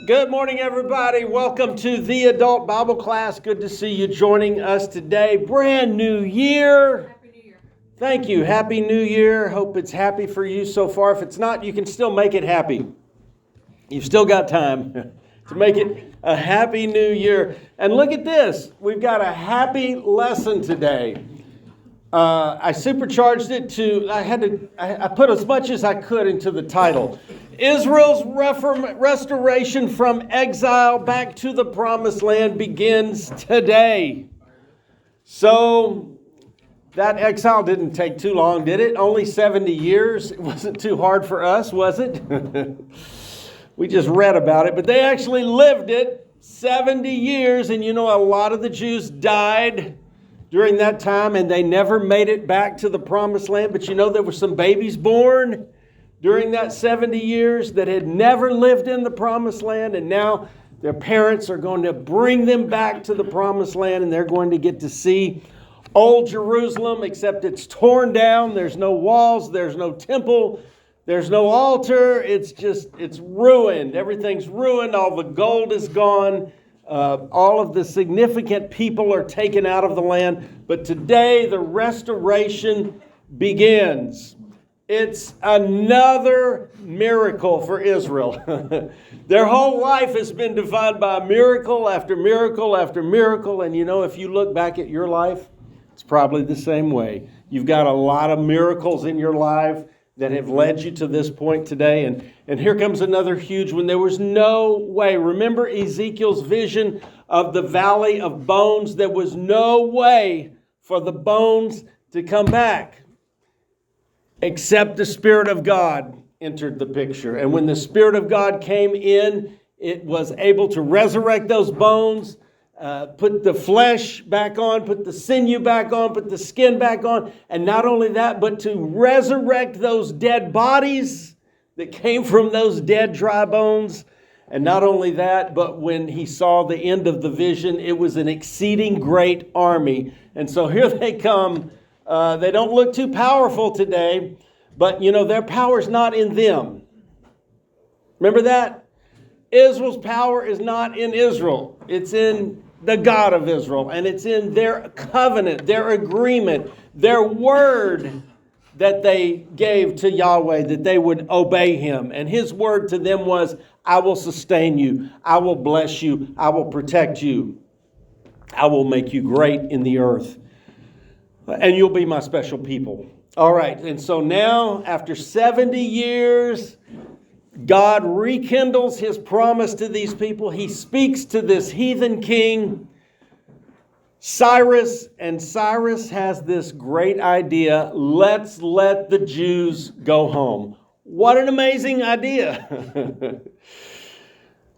Good morning, everybody. Welcome to the Adult Bible Class. Good to see you joining us today. Brand new year. Happy New Year. Thank you. Happy New Year. Hope it's happy for you so far. If it's not, you can still make it happy. You've still got time to make it a happy new year. And look at this. We've got a happy lesson today. I supercharged it to, I put as much as I could into the title. Israel's restoration from exile back to the promised land begins today. So that exile didn't take too long, did it? Only 70 years. It wasn't too hard for us, was it? We just read about it, but they actually lived it 70 years. And you know, a lot of the Jews died during that time, and they never made it back to the promised land. But you know, there were some babies born during that 70 years that had never lived in the promised land, and now their parents are going to bring them back to the promised land, and they're going to get to see old Jerusalem, except it's torn down. There's no walls, there's no temple, there's no altar. It's ruined. Everything's ruined. All the gold is gone. All of the significant people are taken out of the land. But today, the restoration begins. It's another miracle for Israel. Their whole life has been defined by miracle after miracle after miracle. And you know, if you look back at your life, it's probably the same way. You've got a lot of miracles in your life that have led you to this point today. And here comes another huge one. There was no way. Remember Ezekiel's vision of the valley of bones? There was no way for the bones to come back, except the Spirit of God entered the picture. And when the Spirit of God came in, it was able to resurrect those bones, put the flesh back on, put the sinew back on, put the skin back on. And not only that, but to resurrect those dead bodies that came from those dead dry bones. And not only that, but when he saw the end of the vision, it was an exceeding great army. And so here they come. They don't look too powerful today, but you know, their power's not in them. Remember that? Israel's power is not in Israel. It's in the God of Israel, and it's in their covenant, their agreement, their word that they gave to Yahweh, that they would obey him. And his word to them was, I will sustain you. I will bless you. I will protect you. I will make you great in the earth. And you'll be my special people. All right. And so now, after 70 years, God rekindles his promise to these people. He speaks to this heathen king, Cyrus. And Cyrus has this great idea. Let's let the Jews go home. What an amazing idea.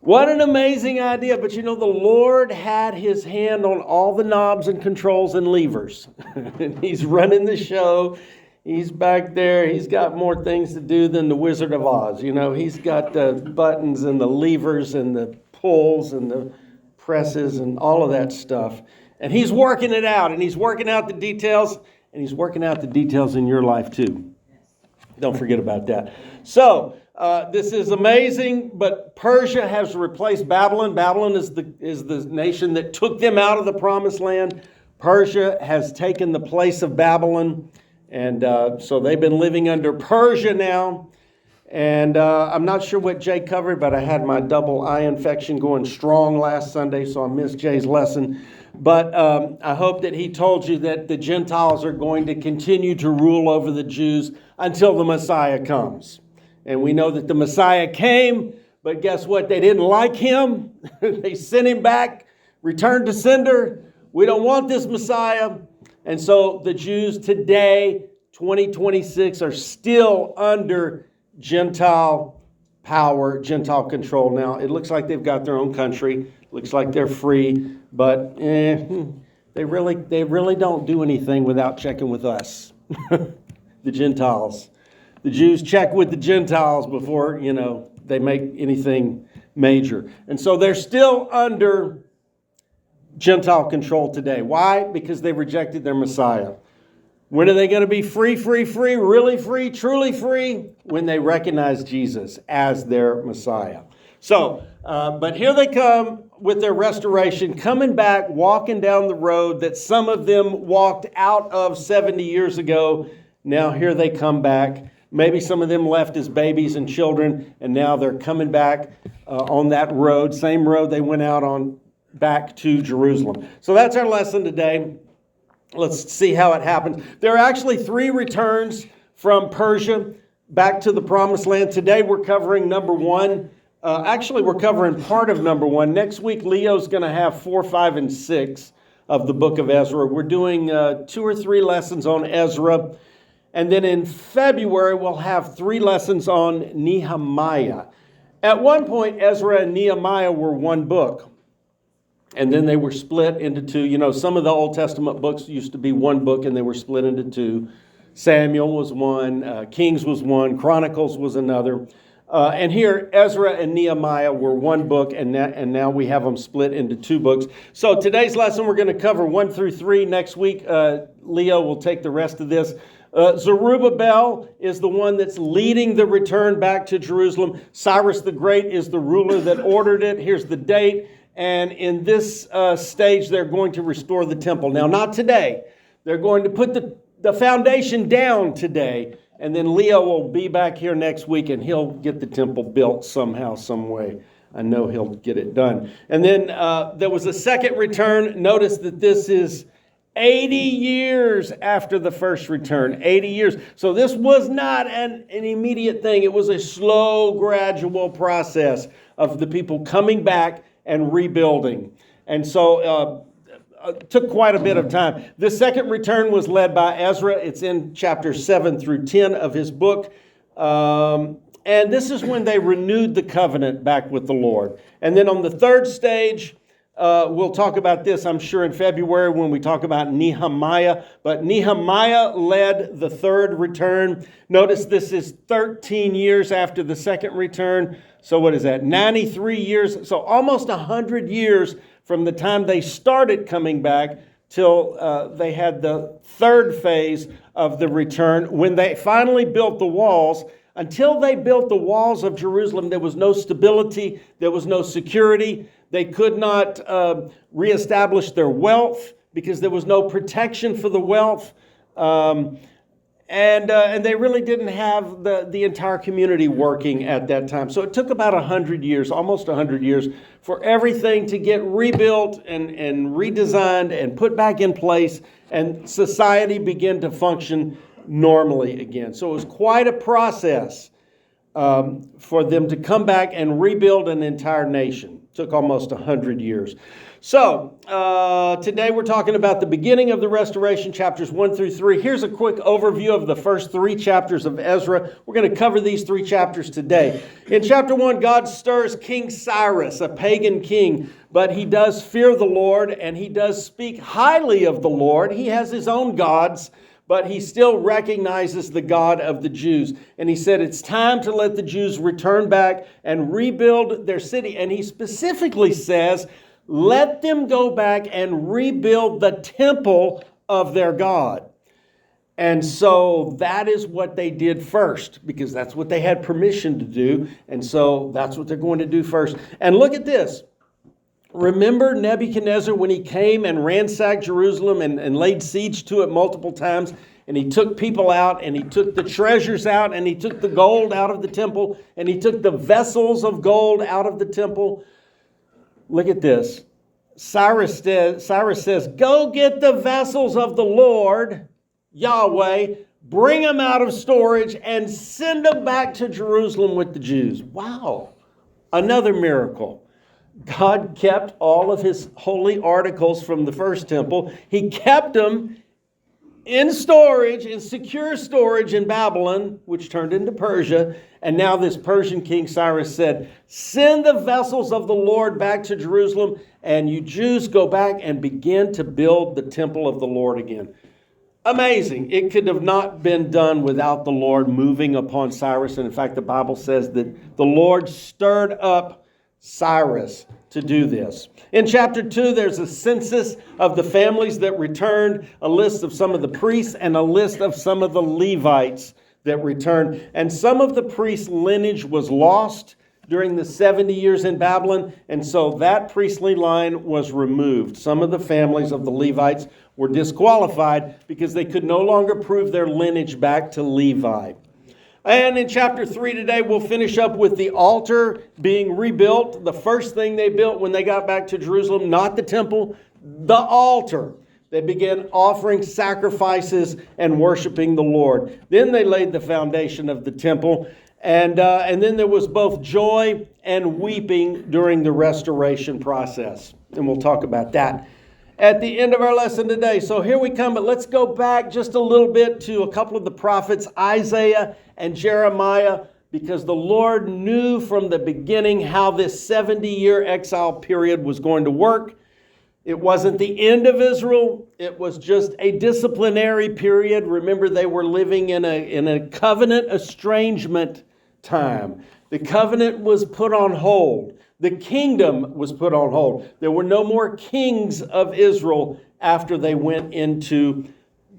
What an amazing idea. But you know, the Lord had his hand on all the knobs and controls and levers. And he's running the show. He's back there. He's got more things to do than the Wizard of Oz. You know, he's got the buttons and the levers and the pulls and the presses and all of that stuff. And he's working it out. And he's working out the details. And he's working out the details in your life too. Don't forget about that. So, this is amazing, but Persia has replaced Babylon. Babylon is the nation that took them out of the promised land. Persia has taken the place of Babylon, and so they've been living under Persia now. And I'm not sure what Jay covered, but I had my double eye infection going strong last Sunday, so I missed Jay's lesson. But I hope that he told you that the Gentiles are going to continue to rule over the Jews until the Messiah comes. And we know that the Messiah came, but guess what? They didn't like him. They sent him back, returned to sender. We don't want this Messiah. And so the Jews today, 2026, are still under Gentile power, Gentile control. Now, it looks like they've got their own country. Looks like they're free, but they really don't do anything without checking with us, the Gentiles. The Jews check with the Gentiles before, you know, they make anything major. And so they're still under Gentile control today. Why? Because they rejected their Messiah. When are they going to be free, really free, truly free? When they recognize Jesus as their Messiah. But here they come with their restoration, coming back, walking down the road that some of them walked out of 70 years ago. Now here they come back. Maybe some of them left as babies and children, and now they're coming back on that road, same road they went out on back to Jerusalem. So that's our lesson today. Let's see how it happens. There are actually 3 returns from Persia back to the Promised Land. Today we're covering number 1. Actually, we're covering part of number 1. Next week, Leo's going to have 4, 5, and 6 of the book of Ezra. We're doing 2 or 3 lessons on Ezra. And then in February, we'll have 3 lessons on Nehemiah. At one point, Ezra and Nehemiah were one book. And then they were split into 2. You know, some of the Old Testament books used to be one book, and they were split into 2. Samuel was one, Kings was one, Chronicles was another. And here, Ezra and Nehemiah were one book, and now we have them split into 2 books. So today's lesson, we're going to cover 1 through 3. Next week, Leo will take the rest of this. Zerubbabel is the one that's leading the return back to Jerusalem. Cyrus the Great is the ruler that ordered it. Here's the date. And in this stage, they're going to restore the temple. Now, not today. They're going to put the foundation down today. And then Leo will be back here next week, and he'll get the temple built somehow, some way. I know he'll get it done. And then there was a second return. Notice that this is 80 years after the first return. 80 years. So this was not an immediate thing. It was a slow, gradual process of the people coming back and rebuilding. And so it took quite a bit of time. The second return was led by Ezra. It's in chapters 7 through 10 of his book. And this is when they renewed the covenant back with the Lord. And then on the third stage, we'll talk about this, I'm sure, in February when we talk about Nehemiah. But Nehemiah led the third return. Notice this is 13 years after the second return. So what is that? 93 years. So almost 100 years from the time they started coming back till they had the third phase of the return. When they finally built the walls, until they built the walls of Jerusalem, there was no stability, there was no security. They could not reestablish their wealth because there was no protection for the wealth. And they really didn't have the entire community working at that time. So it took about 100 years, almost 100 years, for everything to get rebuilt and redesigned and put back in place, and society began to function normally again. So it was quite a process for them to come back and rebuild an entire nation. It took almost 100 years. So today we're talking about the beginning of the restoration, chapters 1 through 3. Here's a quick overview of the first 3 chapters of Ezra. We're going to cover these 3 chapters today. In chapter 1, God stirs King Cyrus, a pagan king, but he does fear the Lord, and he does speak highly of the Lord. He has his own gods, but he still recognizes the God of the Jews. And he said it's time to let the Jews return back and rebuild their city. And he specifically says, let them go back and rebuild the temple of their God. And so that is what they did first, because that's what they had permission to do. And so that's what they're going to do first. And look at this. Remember Nebuchadnezzar when he came and ransacked Jerusalem and laid siege to it multiple times, and he took people out, and he took the treasures out, and he took the gold out of the temple, and he took the vessels of gold out of the temple. Look at this. Cyrus says, go get the vessels of the Lord, Yahweh, bring them out of storage, and send them back to Jerusalem with the Jews. Wow. Another miracle. God kept all of his holy articles from the first temple. He kept them in storage, in secure storage in Babylon, which turned into Persia. And now this Persian king Cyrus said, send the vessels of the Lord back to Jerusalem, and you Jews go back and begin to build the temple of the Lord again. Amazing. It could have not been done without the Lord moving upon Cyrus. And in fact, the Bible says that the Lord stirred up Cyrus to do this. In chapter 2, there's a census of the families that returned, a list of some of the priests, and a list of some of the Levites that returned. And some of the priests' lineage was lost, during the 70 years in Babylon, and so that priestly line was removed. Some of the families of the Levites were disqualified because they could no longer prove their lineage back to Levi. And in chapter 3 today, we'll finish up with the altar being rebuilt. The first thing they built when they got back to Jerusalem, not the temple, the altar. They began offering sacrifices and worshiping the Lord. Then they laid the foundation of the temple. And then there was both joy and weeping during the restoration process. And we'll talk about that at the end of our lesson today. So here we come, but let's go back just a little bit to a couple of the prophets, Isaiah and Jeremiah, because the Lord knew from the beginning how this 70-year exile period was going to work. It wasn't the end of Israel. It was just a disciplinary period. Remember, they were living in a covenant estrangement time. The covenant was put on hold. The kingdom was put on hold. There were no more kings of Israel after they went into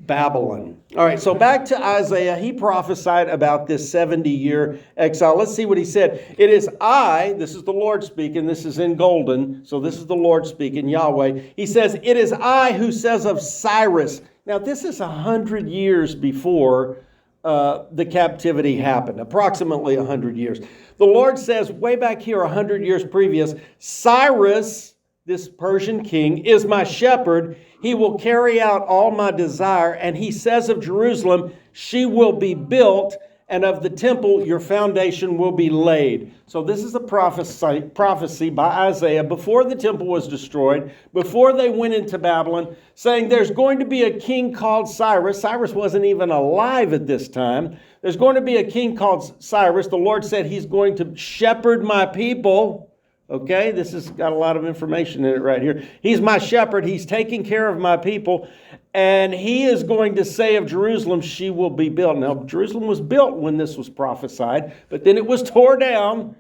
Babylon. All right, so back to Isaiah. He prophesied about this 70-year exile. Let's see what he said. It is I, this is the Lord speaking, this is in golden, so this is the Lord speaking, Yahweh. He says, it is I who says of Cyrus. Now, this is 100 years before the captivity happened, approximately 100 years. The Lord says, way back here, 100 years previous, Cyrus, this Persian king, is my shepherd. He will carry out all my desire. And he says of Jerusalem, she will be built, and of the temple, your foundation will be laid. So this is a prophecy by Isaiah before the temple was destroyed, before they went into Babylon, saying there's going to be a king called Cyrus. Cyrus wasn't even alive at this time. There's going to be a king called Cyrus. The Lord said he's going to shepherd my people. Okay, this has got a lot of information in it right here. He's my shepherd. He's taking care of my people. And he is going to say of Jerusalem, she will be built. Now, Jerusalem was built when this was prophesied, but then it was torn down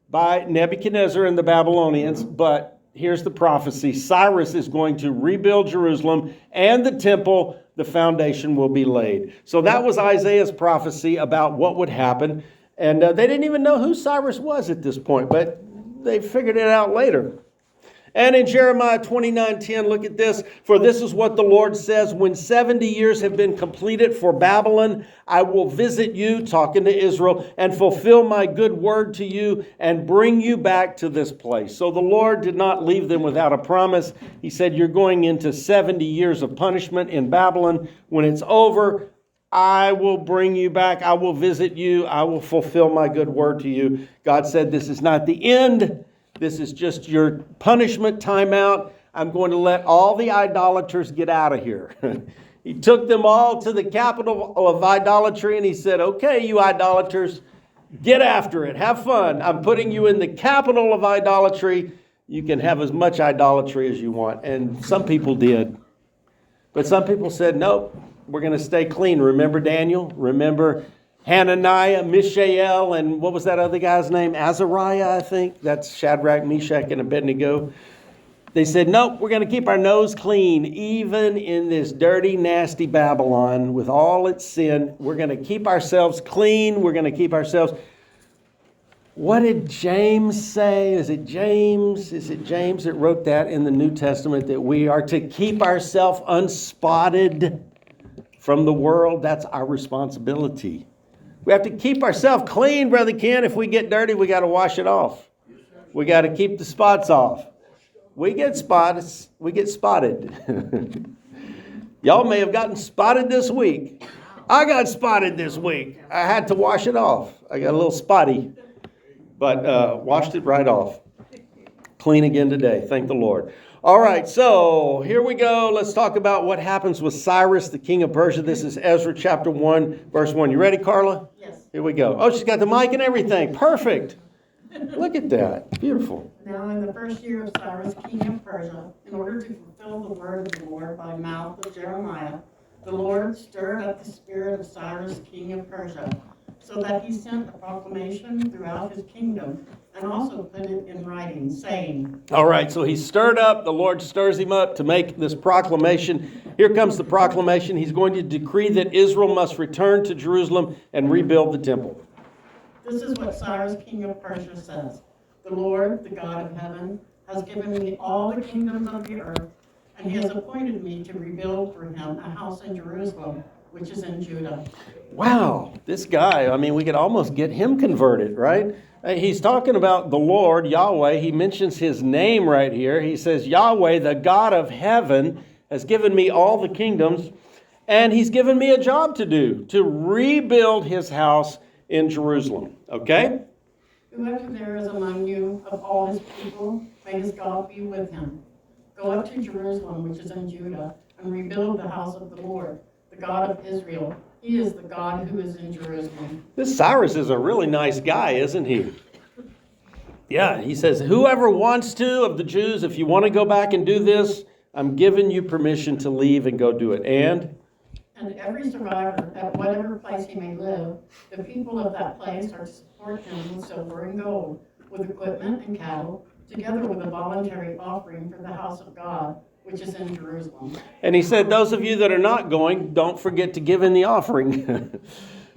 by Nebuchadnezzar and the Babylonians. But here's the prophecy. Cyrus is going to rebuild Jerusalem and the temple. The foundation will be laid. So that was Isaiah's prophecy about what would happen. And they didn't even know who Cyrus was at this point, but they figured it out later. And in Jeremiah 29:10, look at this. For this is what the Lord says, when 70 years have been completed for Babylon, I will visit you, talking to Israel, and fulfill my good word to you and bring you back to this place. So the Lord did not leave them without a promise. He said, you're going into 70 years of punishment in Babylon. When it's over, I will bring you back. I will visit you. I will fulfill my good word to you. God said, this is not the end. This is just your punishment timeout. I'm going to let all the idolaters get out of here. He took them all to the capital of idolatry and he said, okay, you idolaters, get after it. Have fun. I'm putting you in the capital of idolatry. You can have as much idolatry as you want. And some people did. But some people said, nope, we're going to stay clean. Remember Daniel? Remember Hananiah, Mishael, and what was that other guy's name? Azariah, I think. That's Shadrach, Meshach, and Abednego. They said, nope, we're going to keep our nose clean. Even in this dirty, nasty Babylon with all its sin, we're going to keep ourselves clean. We're going to keep ourselves... What did James say? Is it James that wrote that in the New Testament, that we are to keep ourselves unspotted from the world? That's our responsibility. We have to keep ourselves clean, Brother Ken. If we get dirty, we got to wash it off. We got to keep the spots off. We get spotted. Y'all may have gotten spotted this week. I got spotted this week. I had to wash it off. I got a little spotty, but washed it right off. Clean again today. Thank the Lord. All right, so here we go. Let's talk about what happens with Cyrus, the king of Persia. This is Ezra chapter 1, verse 1. You ready, Carla? Yes. Here we go. Oh, she's got the mic and everything. Perfect. Look at that. Beautiful. Now in the first year of Cyrus, king of Persia, in order to fulfill the word of the Lord by mouth of Jeremiah, the Lord stirred up the spirit of Cyrus, king of Persia, so that he sent a proclamation throughout his kingdom, and also put it in writing, saying... All right, so he's stirred up. The Lord stirs him up to make this proclamation. Here comes the proclamation. He's going to decree that Israel must return to Jerusalem and rebuild the temple. This is what Cyrus, king of Persia, says. The Lord, the God of heaven, has given me all the kingdoms of the earth, and he has appointed me to rebuild for him a house in Jerusalem, which is in Judah. Wow, this guy, I mean, we could almost get him converted, right? He's talking about the Lord, Yahweh. He mentions his name right here. He says, Yahweh, the God of heaven, has given me all the kingdoms, and he's given me a job to do, to rebuild his house in Jerusalem. Okay? Whoever there is among you of all his people, may his God be with him. Go up to Jerusalem, which is in Judah, and rebuild the house of the Lord, the God of Israel. He is the God who is in Jerusalem. This Cyrus is a really nice guy, isn't he? Yeah, he says, whoever wants to of the Jews, if you want to go back and do this, I'm giving you permission to leave and go do it. And every survivor, at whatever place he may live, the people of that place are to support him with silver and gold, with equipment and cattle, together with a voluntary offering for the house of God, which is in Jerusalem. And he said, those of you that are not going, don't forget to give in the offering.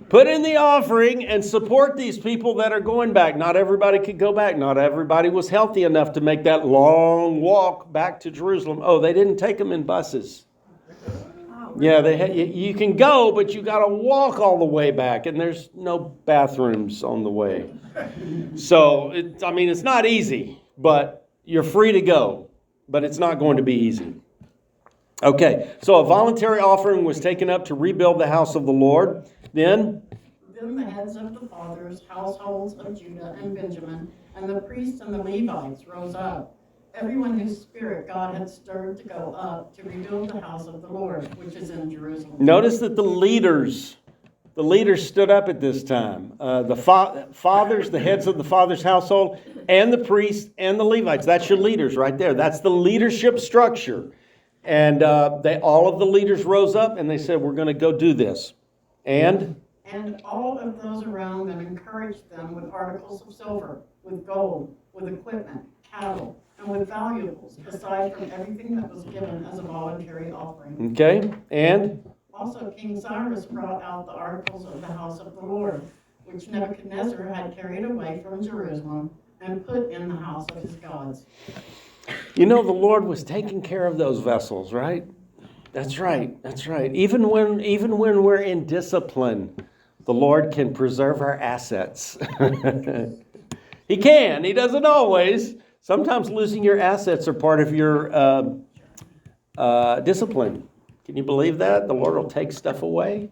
Put in the offering and support these people that are going back. Not everybody could go back. Not everybody was healthy enough to make that long walk back to Jerusalem. Oh, they didn't take them in buses. Yeah, you can go, but you got to walk all the way back, and there's no bathrooms on the way. So, it's not easy, but you're free to go. But it's not going to be easy. Okay, so a voluntary offering was taken up to rebuild the house of the Lord. Then the heads of the fathers' households of Judah and Benjamin, and the priests and the Levites rose up, everyone whose spirit God had stirred to go up to rebuild the house of the Lord, which is in Jerusalem. Notice that the leaders stood up at this time. The fathers, the heads of the father's household, and the priests and the Levites. That's your leaders right there. That's the leadership structure. And all of the leaders rose up and they said, we're going to go do this. And all of those around them encouraged them with articles of silver, with gold, with equipment, cattle, and with valuables, aside from everything that was given as a voluntary offering. Okay, and also King Cyrus brought out the articles of the house of the Lord, which Nebuchadnezzar had carried away from Jerusalem and put in the house of his gods. You know, the Lord was taking care of those vessels, right? That's right. That's right. Even when we're in discipline, the Lord can preserve our assets. He can. He doesn't always. Sometimes losing your assets are part of your discipline. Can you believe that? The Lord will take stuff away.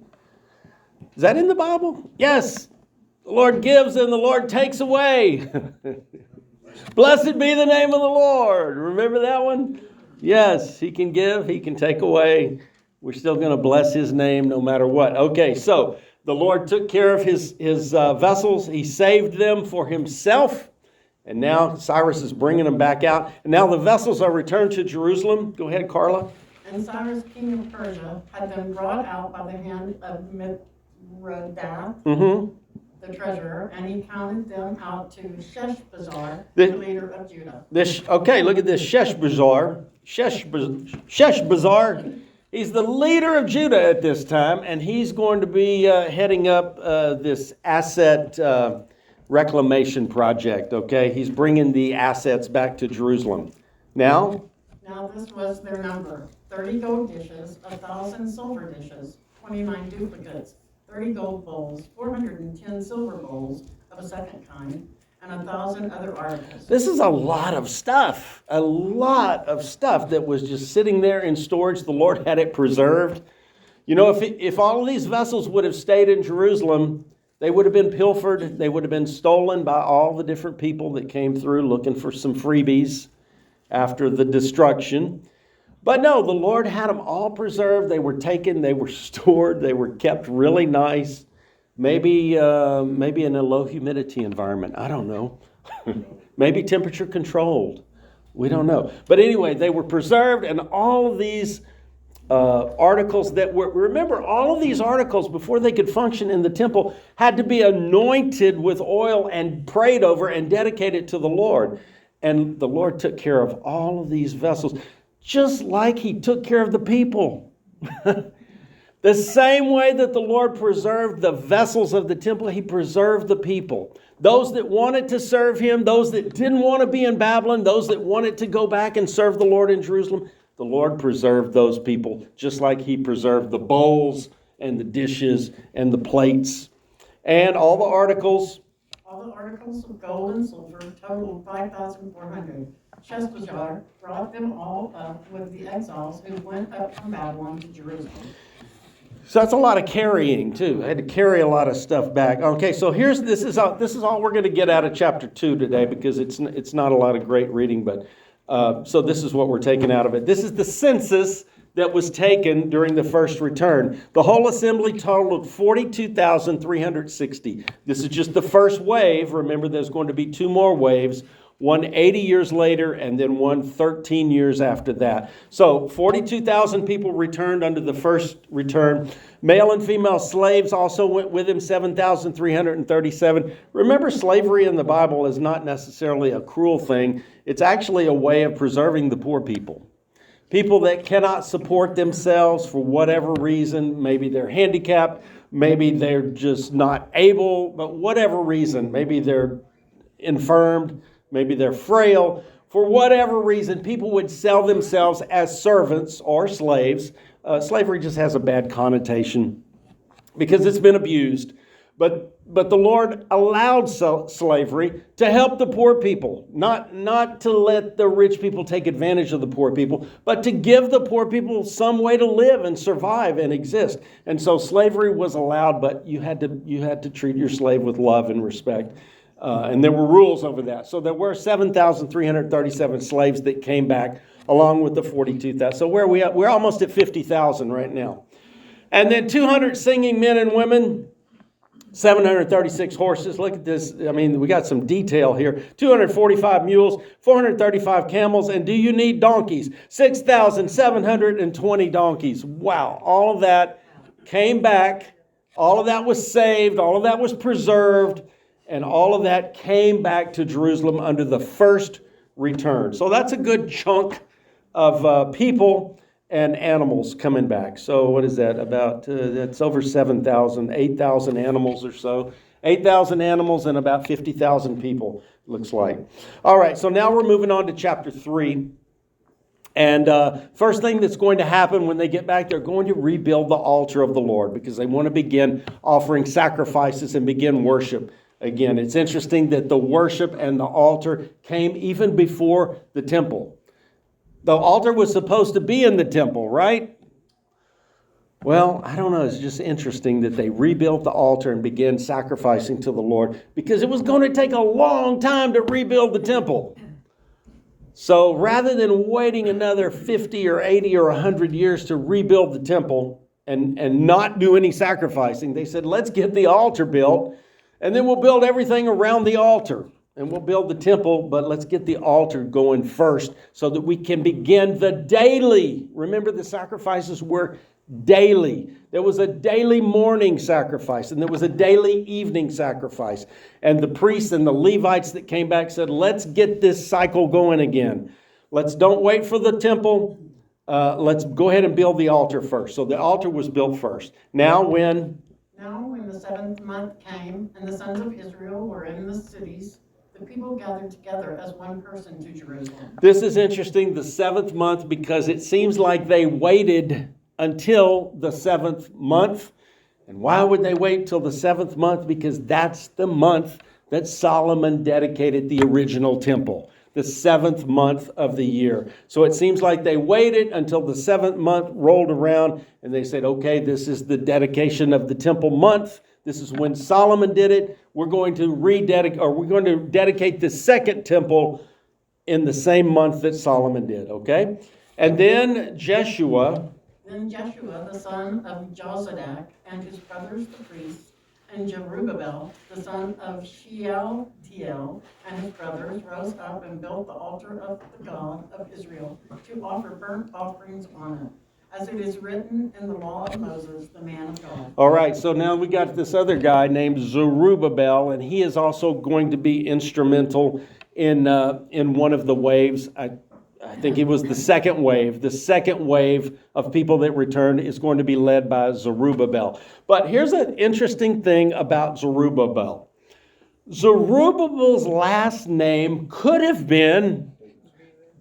Is that in the Bible? Yes. The Lord gives and the Lord takes away. Blessed be the name of the Lord. Remember that one? Yes, he can give, he can take away. We're still going to bless his name no matter what. Okay, so the Lord took care of his vessels. He saved them for himself. And now Cyrus is bringing them back out. And now the vessels are returned to Jerusalem. Go ahead, Carla. And Cyrus, king of Persia, had them brought out by the hand of Mithridates, the treasurer, and he counted them out to Sheshbazzar, the leader of Judah. Look at this, Sheshbazzar. Sheshbazzar, he's the leader of Judah at this time, and he's going to be heading up this asset reclamation project, okay? He's bringing the assets back to Jerusalem. Now this was their number: 30 gold dishes, 1,000 silver dishes, 29 duplicates, 30 gold bowls, 410 silver bowls of a second kind, and 1,000 other articles. This is a lot of stuff that was just sitting there in storage. The Lord had it preserved. You know, if all of these vessels would have stayed in Jerusalem, they would have been pilfered. They would have been stolen by all the different people that came through looking for some freebies after the destruction. But no, the Lord had them all preserved. They were taken, they were stored, they were kept really nice. Maybe in a low humidity environment. I don't know. Maybe temperature controlled. We don't know. But anyway, they were preserved, and all of these articles remember, all of these articles, before they could function in the temple, had to be anointed with oil and prayed over and dedicated to the Lord. And the Lord took care of all of these vessels, just like he took care of the people. The same way that the Lord preserved the vessels of the temple, he preserved the people. Those that wanted to serve him, those that didn't want to be in Babylon, those that wanted to go back and serve the Lord in Jerusalem, the Lord preserved those people, just like he preserved the bowls and the dishes and the plates and all the articles. All the articles of gold and silver totaled 5,400. Sheshbazzar brought them all up with the exiles who went up from Babylon to Jerusalem. So that's a lot of carrying too. I had to carry a lot of stuff back. Okay, so this is all we're going to get out of chapter 2 today, because it's not a lot of great reading, but so this is what we're taking out of it. This is the census that was taken during the first return. The whole assembly totaled 42,360. This is just the first wave. Remember, there's going to be 2 more waves. One 80 years later, and then one 13 years after that. So 42,000 people returned under the first return. Male and female slaves also went with him, 7,337. Remember, slavery in the Bible is not necessarily a cruel thing. It's actually a way of preserving the poor people. People that cannot support themselves for whatever reason. Maybe they're handicapped. Maybe they're just not able, but whatever reason. Maybe they're infirmed. Maybe they're frail. For whatever reason, people would sell themselves as servants or slaves. Slavery just has a bad connotation because it's been abused. But the Lord allowed slavery to help the poor people, not to let the rich people take advantage of the poor people, but to give the poor people some way to live and survive and exist. And so slavery was allowed, but you had to treat your slave with love and respect. And there were rules over that. So there were 7,337 slaves that came back along with the 42,000. So where are we at? We're almost at 50,000 right now. And then 200 singing men and women, 736 horses. Look at this. I mean, we got some detail here. 245 mules, 435 camels. And do you need donkeys? 6,720 donkeys. Wow. All of that came back. All of that was saved. All of that was preserved. And all of that came back to Jerusalem under the first return. So that's a good chunk of people and animals coming back. So what is that? About, that's over 7,000, 8,000 animals or so. 8,000 animals and about 50,000 people, looks like. All right, so now we're moving on to chapter 3. And first thing that's going to happen when they get back, they're going to rebuild the altar of the Lord because they want to begin offering sacrifices and begin worship. Again, it's interesting that the worship and the altar came even before the temple. The altar was supposed to be in the temple, right? Well, I don't know. It's just interesting that they rebuilt the altar and began sacrificing to the Lord because it was going to take a long time to rebuild the temple. So rather than waiting another 50 or 80 or 100 years to rebuild the temple and not do any sacrificing, they said, let's get the altar built. And then we'll build everything around the altar. And we'll build the temple, but let's get the altar going first so that we can begin the daily. Remember, the sacrifices were daily. There was a daily morning sacrifice, and there was a daily evening sacrifice. And the priests and the Levites that came back said, let's get this cycle going again. Don't wait for the temple. Let's go ahead and build the altar first. So the altar was built first. Now when the 7th month came, and the sons of Israel were in the cities, the people gathered together as one person to Jerusalem. This is interesting, the 7th month, because it seems like they waited until the 7th month. And why would they wait till the 7th month? Because that's the month that Solomon dedicated the original temple. The 7th month of the year. So it seems like they waited until the 7th month rolled around and they said, okay, this is the dedication of the temple month. This is when Solomon did it. We're going to dedicate the second temple in the same month that Solomon did, okay? And then Jeshua, the son of Jozadak, and his brothers the priests, and Jerubbaal, the son of Shealtiel, and his brothers rose up and built the altar of the God of Israel to offer burnt offerings on it, as it is written in the law of Moses, the man of God. All right, so now we got this other guy named Zerubbabel, and he is also going to be instrumental in one of the waves. I I think it was the second wave. The second wave of people that returned is going to be led by Zerubbabel. But here's an interesting thing about Zerubbabel. Zerubbabel's last name could have been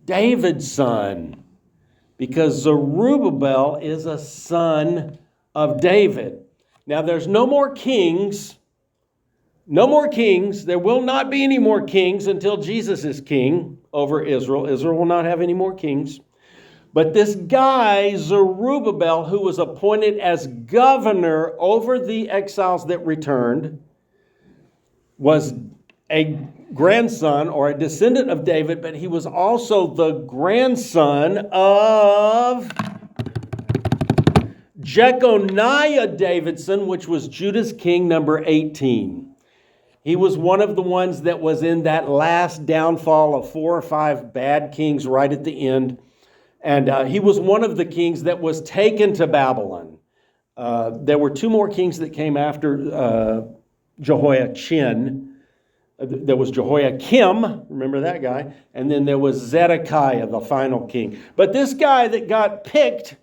David's son, because Zerubbabel is a son of David. Now, there's no more kings. No more kings. There will not be any more kings until Jesus is king over Israel. Israel will not have any more kings. But this guy, Zerubbabel, who was appointed as governor over the exiles that returned, was a grandson or a descendant of David, but he was also the grandson of Jeconiah Davidson, which was Judah's king number 18. He was one of the ones that was in that last downfall of 4 or 5 bad kings right at the end. And he was one of the kings that was taken to Babylon. There were 2 more kings that came after Jehoiachin. There was Jehoiakim, remember that guy, and then there was Zedekiah, the final king. But this guy that got picked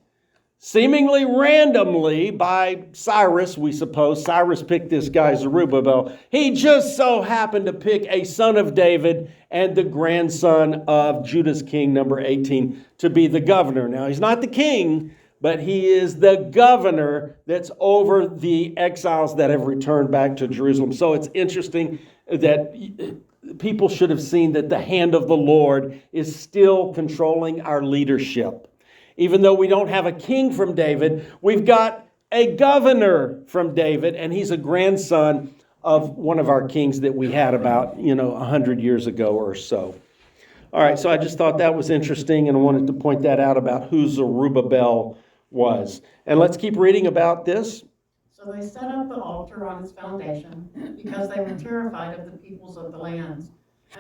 seemingly randomly by Cyrus, we suppose, Cyrus picked this guy Zerubbabel. He just so happened to pick a son of David and the grandson of Judah's king, number 18, to be the governor. Now, he's not the king, but he is the governor that's over the exiles that have returned back to Jerusalem. So it's interesting that people should have seen that the hand of the Lord is still controlling our leadership. Even though we don't have a king from David, we've got a governor from David, and he's a grandson of one of our kings that we had about, 100 years ago or so. All right, so I just thought that was interesting, and I wanted to point that out about who Zerubbabel was. And let's keep reading about this. So they set up the altar on its foundation because they were terrified of the peoples of the lands,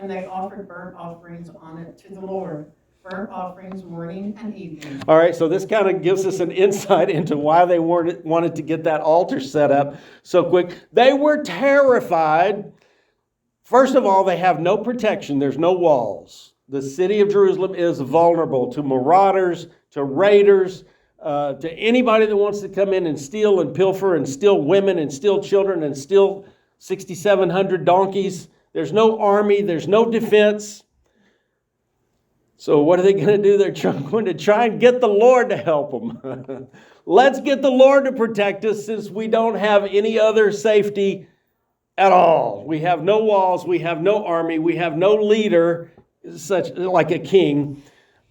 and they offered burnt offerings on it to the Lord. Burnt offerings morning and evening. All right, so this kind of gives us an insight into why they wanted to get that altar set up so quick. They were terrified. First of all, they have no protection. There's no walls. The city of Jerusalem is vulnerable to marauders, to raiders, to anybody that wants to come in and steal and pilfer and steal women and steal children and steal 6,700 donkeys. There's no army. There's no defense. So what are they going to do? They're going to try and get the Lord to help them. Let's get the Lord to protect us, since we don't have any other safety at all. We have no walls. We have no army. We have no leader, such like a king.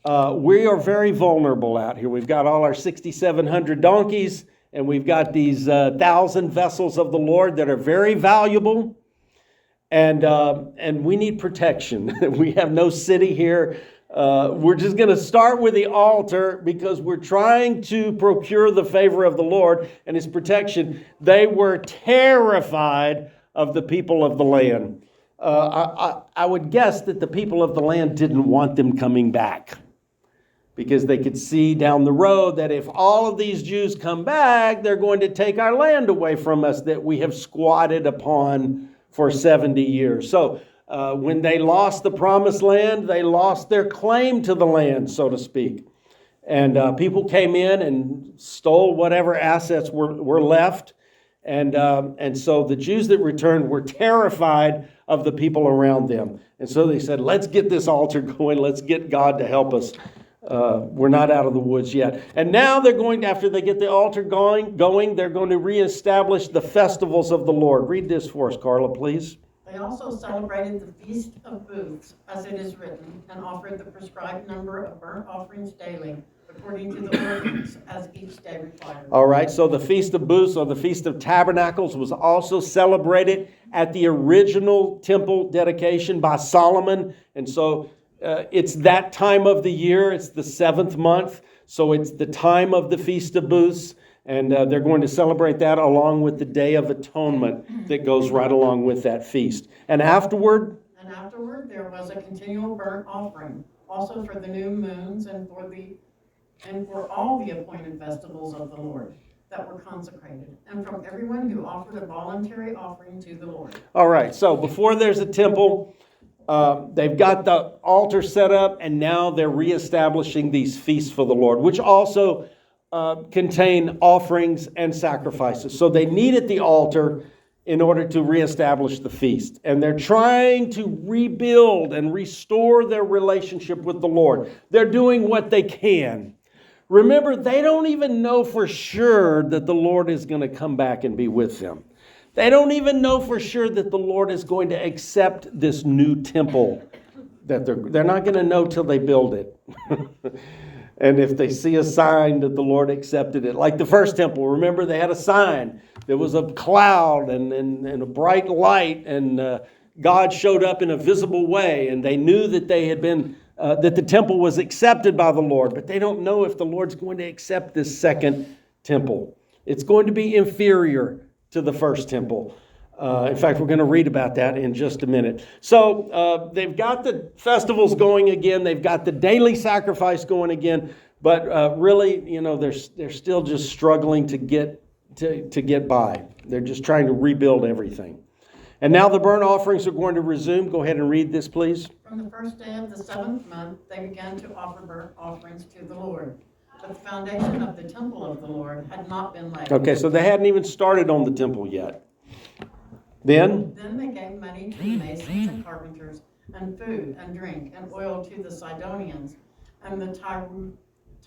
We are very vulnerable out here. We've got all our 6,700 donkeys, and we've got these 1,000 vessels of the Lord that are very valuable. And we need protection. We have no city here. We're just going to start with the altar because we're trying to procure the favor of the Lord and His protection. They were terrified of the people of the land. I would guess that the people of the land didn't want them coming back, because they could see down the road that if all of these Jews come back, they're going to take our land away from us that we have squatted upon for 70 years. So when they lost the promised land, they lost their claim to the land, so to speak. And people came in and stole whatever assets were left. And so the Jews that returned were terrified of the people around them. And so they said, let's get this altar going. Let's get God to help us. We're not out of the woods yet. And now they're going, after they get the altar going, they're going to reestablish the festivals of the Lord. Read this for us, Carla, please. They also celebrated the Feast of Booths, as it is written, and offered the prescribed number of burnt offerings daily, according to the ordinance, as each day required. All right, so the Feast of Booths, or the Feast of Tabernacles, was also celebrated at the original temple dedication by Solomon. And so it's that time of the year. It's the 7th month, so it's the time of the Feast of Booths. And they're going to celebrate that along with the Day of Atonement that goes right along with that feast. And afterward, there was a continual burnt offering, also for the new moons and for all the appointed festivals of the Lord that were consecrated, and from everyone who offered a voluntary offering to the Lord. All right, so before there's a temple, They've got the altar set up, and now they're reestablishing these feasts for the Lord, which also contain offerings and sacrifices. So they needed the altar in order to reestablish the feast. And they're trying to rebuild and restore their relationship with the Lord. They're doing what they can. Remember, they don't even know for sure that the Lord is going to come back and be with them. They don't even know for sure that the Lord is going to accept this new temple. That they're not going to know till they build it. And if they see a sign that the Lord accepted it. Like the first temple, remember they had a sign. There was a cloud and a bright light, and God showed up in a visible way. And they knew that they had been, that the temple was accepted by the Lord. But they don't know if the Lord's going to accept this second temple. It's going to be inferior to the first temple. In fact, we're going to read about that in just a minute. So they've got the festivals going again. They've got the daily sacrifice going again. But really, you know, they're still just struggling to get by. They're just trying to rebuild everything. And now the burnt offerings are going to resume. Go ahead and read this, please. From the first day of the 7th month, they began to offer burnt offerings to the Lord. But the foundation of the temple of the Lord had not been laid. Okay, so they hadn't even started on the temple yet. Then they gave money to the masons and carpenters, and food and drink and oil to the Sidonians and the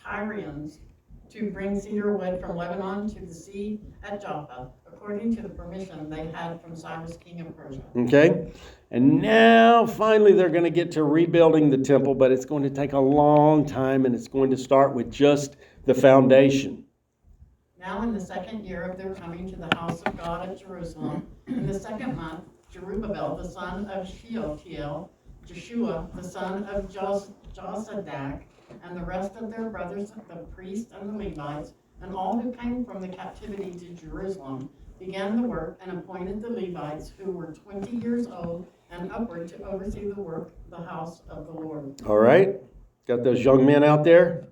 Tyrians to bring cedar wood from Lebanon to the sea at Joppa, according to the permission they had from Cyrus, king of Persia. Okay, and now finally they're going to get to rebuilding the temple, but it's going to take a long time, and it's going to start with just the foundation. Now in the 2nd year of their coming to the house of God at Jerusalem, in the 2nd month, Jerubbaal the son of Shealtiel, Jeshua the son of Josadak, and the rest of their brothers, the priests and the Levites, and all who came from the captivity to Jerusalem, began the work and appointed the Levites who were 20 years old and upward to oversee the work, the house of the Lord. All right, got those young men out there.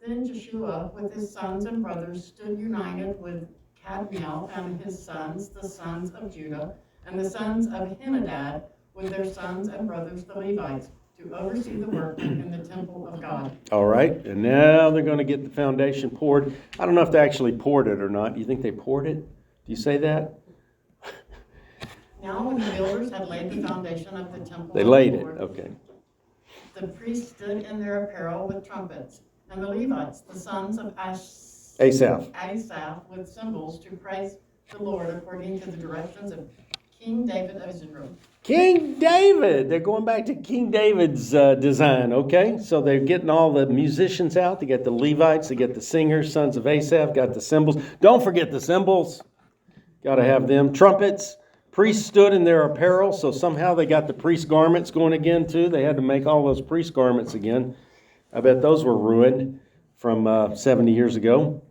Then Jeshua, with his sons and brothers, stood united with Kadmiel and his sons, the sons of Judah, and the sons of Henadad, with their sons and brothers, the Levites, to oversee the work in the temple of God. All right, and now they're going to get the foundation poured. I don't know if they actually poured it or not. Do you think they poured it? Do you say that? Now when the builders had laid the foundation of the temple They of laid the it, Lord, okay. the priests stood in their apparel with trumpets, and the Levites, the sons of Asaph, with cymbals to praise the Lord according to the directions of King David of Israel. King David. They're going back to King David's design, okay? So they're getting all the musicians out. They get the Levites, they get the singers, sons of Asaph, got the cymbals. Don't forget the cymbals. Got to have them. Trumpets. Priests stood in their apparel, so somehow they got the priest garments going again too. They had to make all those priest garments again. I bet those were ruined from 70 years ago.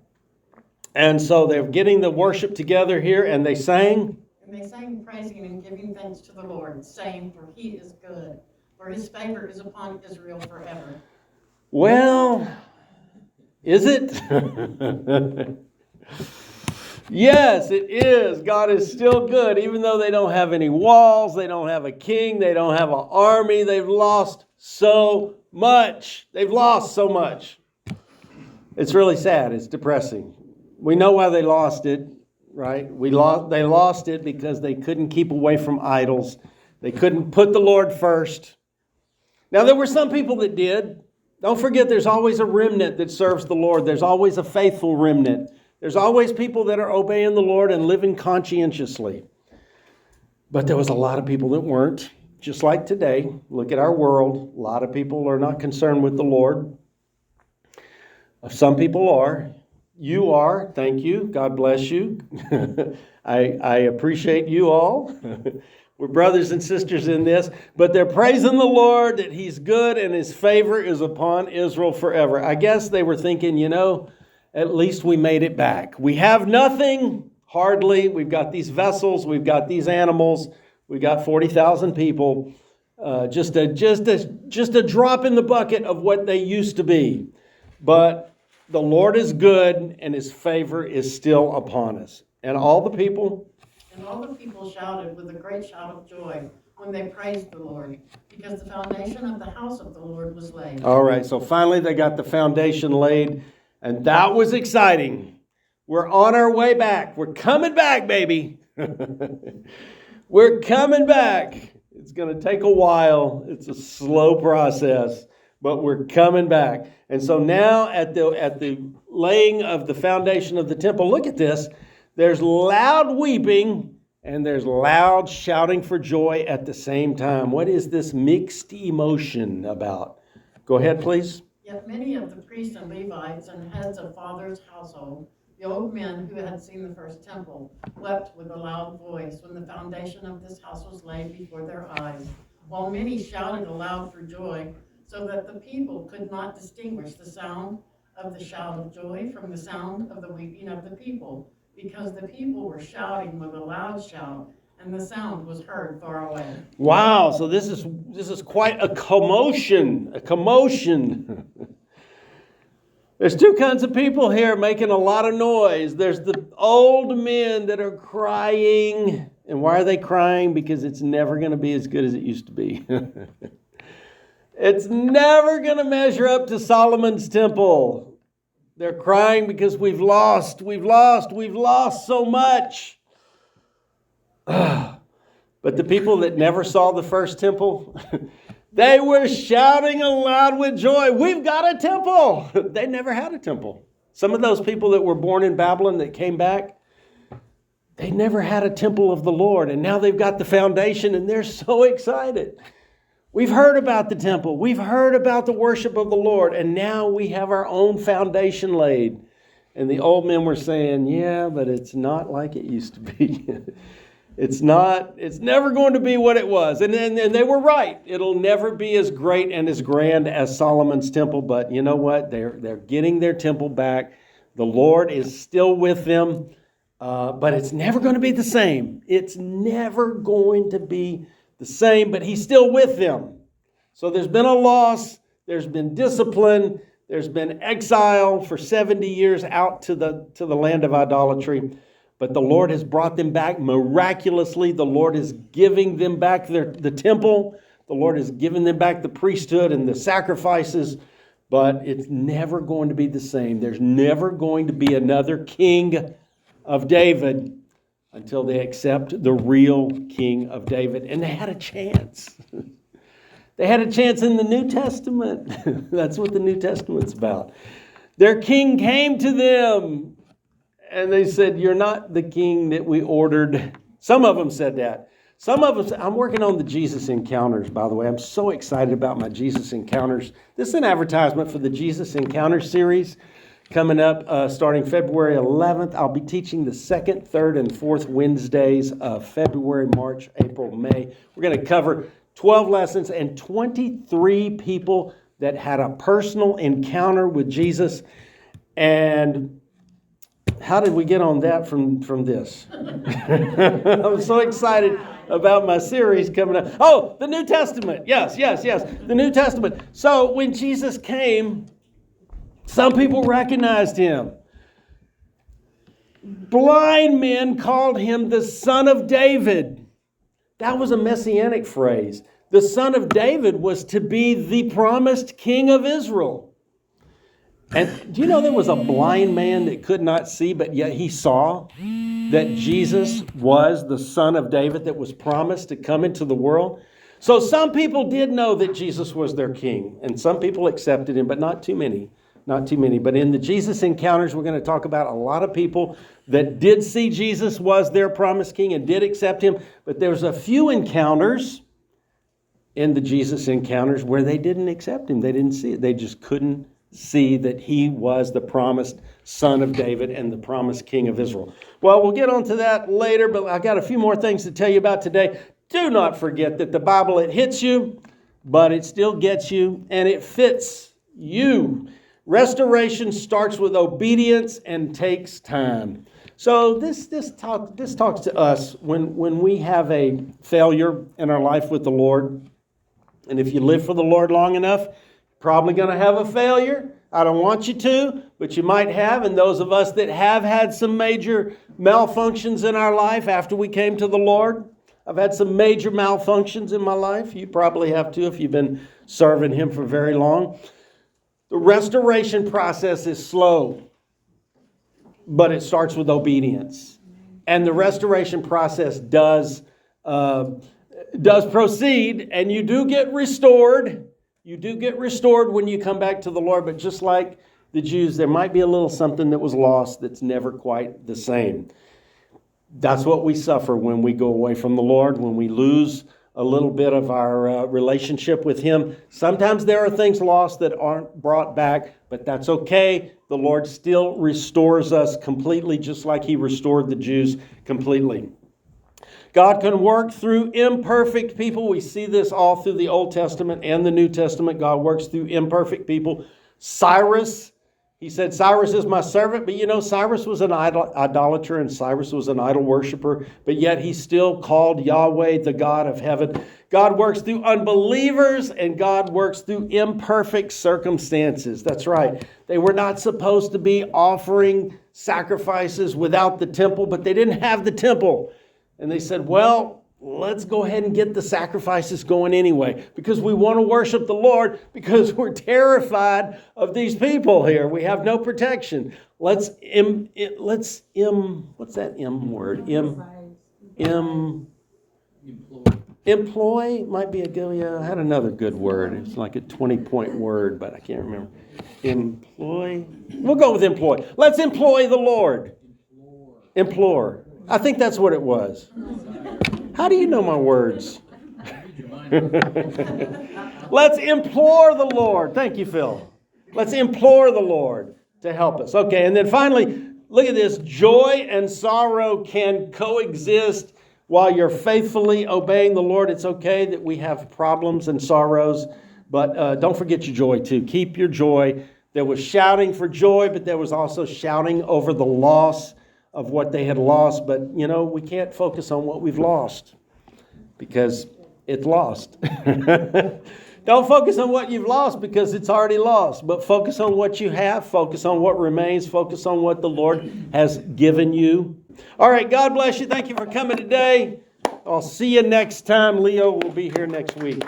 And so they're getting the worship together here, and they sang. And they sang, praising and giving thanks to the Lord, saying, for he is good, for his favor is upon Israel forever. Well, is it? Yes, it is. God is still good, even though they don't have any walls, they don't have a king, they don't have an army. They've lost so much. They've lost so much. It's really sad. It's depressing. We know why they lost it, right? They lost it because they couldn't keep away from idols. They couldn't put the Lord first. Now, there were some people that did. Don't forget, there's always a remnant that serves the Lord. There's always a faithful remnant. There's always people that are obeying the Lord and living conscientiously. But there was a lot of people that weren't. Just like today, look at our world. A lot of people are not concerned with the Lord. Some people are. You are. Thank you. God bless you. I appreciate you all. We're brothers and sisters in this. But they're praising the Lord that he's good and his favor is upon Israel forever. I guess they were thinking, at least we made it back. We have nothing, hardly. We've got these vessels. We've got these animals. We've got 40,000 people. Just a drop in the bucket of what they used to be. But the Lord is good, and his favor is still upon us. And all the people shouted with a great shout of joy when they praised the Lord, because the foundation of the house of the Lord was laid. All right, so finally they got the foundation laid, and that was exciting. We're on our way back. We're coming back, baby. We're coming back. It's going to take a while. It's a slow process, but we're coming back. And so now at the laying of the foundation of the temple, look at this. There's loud weeping and there's loud shouting for joy at the same time. What is this mixed emotion about? Go ahead, please. Yet many of the priests and Levites and heads of fathers' household, the old men who had seen the first temple, wept with a loud voice when the foundation of this house was laid before their eyes, while many shouted aloud for joy, so that the people could not distinguish the sound of the shout of joy from the sound of the weeping of the people, because the people were shouting with a loud shout, and the sound was heard far away. Wow, so this is quite a commotion, There's two kinds of people here making a lot of noise. There's the old men that are crying. And why are they crying? Because it's never going to be as good as it used to be. It's never going to measure up to Solomon's temple. They're crying because we've lost so much. But the people that never saw the first temple, they were shouting aloud with joy. We've got a temple. They never had a temple. Some of those people that were born in Babylon that came back, they never had a temple of the Lord. And now they've got the foundation and they're so excited. We've heard about the temple. We've heard about the worship of the Lord. And now we have our own foundation laid. And the old men were saying, yeah, but it's not like it used to be. It's never going to be what it was. And they were right. It'll never be as great and as grand as Solomon's temple. But you know what? They're getting their temple back. The Lord is still with them. But it's never going to be the same. It's never going to be the same, but he's still with them. So there's been a loss. There's been discipline. There's been exile for 70 years out to the land of idolatry. But the Lord has brought them back miraculously. The Lord is giving them back the temple. The Lord has given them back the priesthood and the sacrifices. But it's never going to be the same. There's never going to be another king of David until they accept the real king of David. And they had a chance. They had a chance in the New Testament. That's what the New Testament's about. Their king came to them. And they said, you're not the king that we ordered. Some of them said that. Some of them said, I'm working on the Jesus Encounters, by the way. I'm so excited about my Jesus Encounters. This is an advertisement for the Jesus Encounters series coming up starting February 11th. I'll be teaching the second, third, and fourth Wednesdays of February, March, April, May. We're going to cover 12 lessons and 23 people that had a personal encounter with Jesus. And how did we get on that from this? I'm so excited about my series coming up. Oh, the New Testament. Yes. The New Testament. So when Jesus came, some people recognized him. Blind men called him the Son of David. That was a messianic phrase. The Son of David was to be the promised King of Israel. And do you know there was a blind man that could not see, but yet he saw that Jesus was the Son of David that was promised to come into the world? So some people did know that Jesus was their king, and some people accepted him, but not too many. Not too many. But in the Jesus Encounters, we're going to talk about a lot of people that did see Jesus was their promised king and did accept him. But there's a few encounters in the Jesus Encounters where they didn't accept him. They didn't see it. They just couldn't see that he was the promised Son of David and the promised King of Israel. Well, we'll get on to that later, but I got a few more things to tell you about today. Do not forget that the Bible, it hits you, but it still gets you, and it fits you. Restoration starts with obedience and takes time. So this talks to us when we have a failure in our life with the Lord. And if you live for the Lord long enough, probably going to have a failure. I don't want you to, but you might have. And those of us that have had some major malfunctions in our life after we came to the Lord, I've had some major malfunctions in my life. You probably have too if you've been serving Him for very long. The restoration process is slow, but it starts with obedience. And the restoration process does proceed, and you do get restored. You do get restored when you come back to the Lord, but just like the Jews, there might be a little something that was lost that's never quite the same. That's what we suffer when we go away from the Lord, when we lose a little bit of our relationship with Him. Sometimes there are things lost that aren't brought back, but that's okay. The Lord still restores us completely, just like He restored the Jews completely. God can work through imperfect people. We see this all through the Old Testament and the New Testament. God works through imperfect people. Cyrus, he said, Cyrus is my servant. But you know, Cyrus was an idolater and Cyrus was an idol worshiper. But yet he still called Yahweh the God of heaven. God works through unbelievers and God works through imperfect circumstances. That's right. They were not supposed to be offering sacrifices without the temple, but they didn't have the temple. And they said, well, let's go ahead and get the sacrifices going anyway, because we want to worship the Lord, because we're terrified of these people here. We have no protection. What's that M word? Employ might be a good, yeah, I had another good word. It's like a 20-point word, but I can't remember. Employ. We'll go with employ. Let's employ the Lord. Implore. I think that's what it was. How do you know my words? Let's implore the Lord. Thank you, Phil. Let's implore the Lord to help us. Okay, and then finally, look at this. Joy and sorrow can coexist while you're faithfully obeying the Lord. It's okay that we have problems and sorrows, but don't forget your joy too. Keep your joy. There was shouting for joy, but there was also shouting over the loss of what they had lost. But, you know, we can't focus on what we've lost because it's lost. Don't focus on what you've lost because it's already lost. But focus on what you have. Focus on what remains. Focus on what the Lord has given you. All right, God bless you. Thank you for coming today. I'll see you next time. Leo will be here next week.